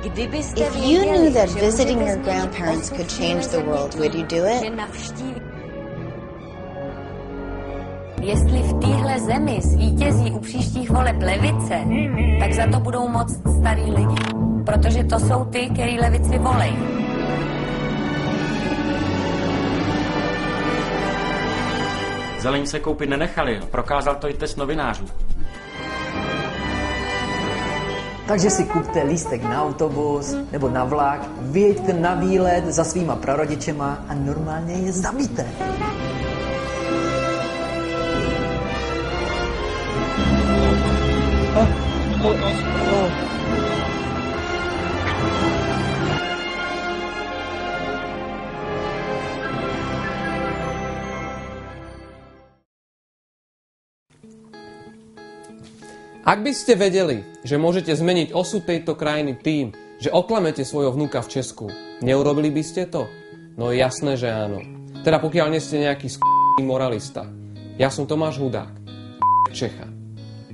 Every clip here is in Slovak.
If you knew that visiting your grandparents could change the world, would you do it? Jestli v téhle zemi zvítězí u příštích voleb levice, tak za to budou moc starý lidi. Protože to jsou ty, který levici volejí. Zelení se koupit nenechali, prokázal to i test novinářů. Takže si kupte lístek na autobus nebo na vlak, vyjeďte na výlet za svýma prarodičema a normálně je zabijte. Ak by ste vedeli, že môžete zmeniť osud tejto krajiny tým, že oklamete svojho vnuka v Česku, neurobili by ste to? No jasné, že áno. Teda pokiaľ nie ste nejaký moralista. Ja som Tomáš Hudák, Čecha.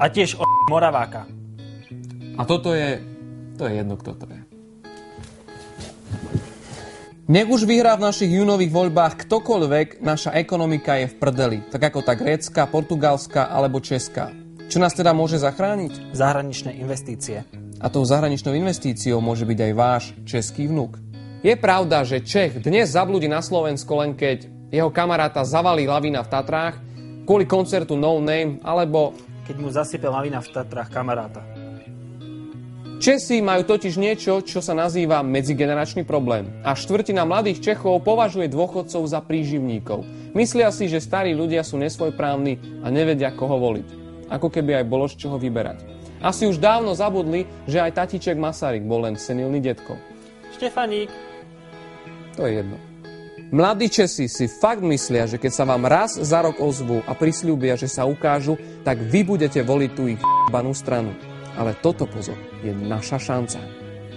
A tiež Moraváka. A toto je... to je jedno, kto to je. Nech už vyhrá v našich júnových voľbách ktokoľvek, naša ekonomika je v prdeli. Tak ako tá grécka, portugalská alebo česká. Čo nás teda môže zachrániť? Zahraničné investície. A tou zahraničnou investíciou môže byť aj váš český vnuk. Je pravda, že Čech dnes zablúdi na Slovensko len keď jeho kamaráta zavalí lavína v Tatrách kvôli koncertu No Name, alebo keď mu zasype lavína v Tatrách kamaráta. Česi majú totiž niečo, čo sa nazýva medzigeneračný problém. A štvrtina mladých Čechov považuje dôchodcov za príživníkov. Myslia si, že starí ľudia sú nesvojprávni a nevedia, koho voliť. Ako keby aj bolo z čoho vyberať. Asi už dávno zabudli, že aj tatíček Masaryk bol len senilný detko. Štefaník. To je jedno. Mladí Česi si fakt myslia, že keď sa vám raz za rok ozvú a prisľúbia, že sa ukážu, tak vy budete voliť tú ich banú stranu. Ale toto, pozor, je naša šanca.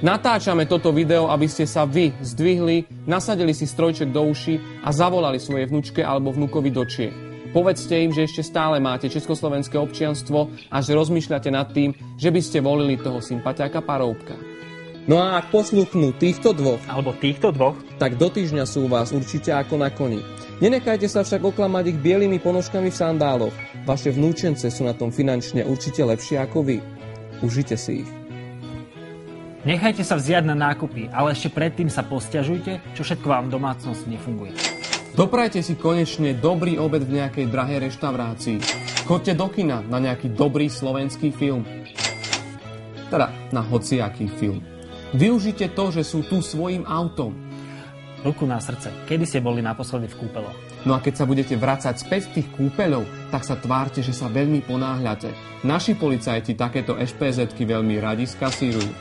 Natáčame toto video, aby ste sa vy zdvihli, nasadili si strojček do uší a zavolali svojej vnučke alebo vnukovi do čiek. Povedzte im, že ešte stále máte československé občianstvo a že rozmýšľate nad tým, že by ste volili toho sympatiáka Paroubka. No a ak posluchnú týchto dvoch, tak do týždňa sú vás určite ako na koni. Nenechajte sa však oklamať ich bielými ponožkami v sandáloch. Vaše vnúčence sú na tom finančne určite lepšie ako vy. Užite si ich. Nechajte sa vziať na nákupy, ale ešte predtým sa posťažujte, čo všetko vám v domácnosti nefunguje. Doprajte si konečne dobrý obed v nejakej drahej reštaurácii. Choďte do kina na nejaký dobrý slovenský film. Teda na hociaký film. Využite to, že sú tu svojím autom. Ruku na srdce, kedy ste boli naposledy v kúpeloch? No a keď sa budete vracať späť z tých kúpeľov, tak sa tvárte, že sa veľmi ponáhľate. Naši policajti takéto SPZ-ky veľmi radi skasírujú.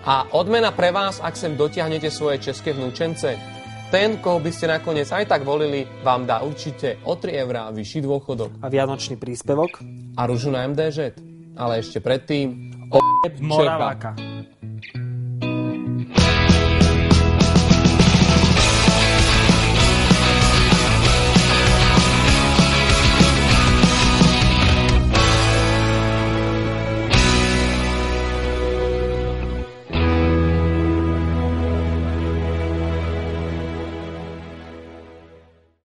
A odmena pre vás, ak sem dotiahnete svoje české vnúčence? Ten, koho by ste nakoniec aj tak volili, vám dá určite o 3 eurá vyšší dôchodok. A vianočný príspevok? A ružu na MDŽ. Ale ešte predtým... Moraváka.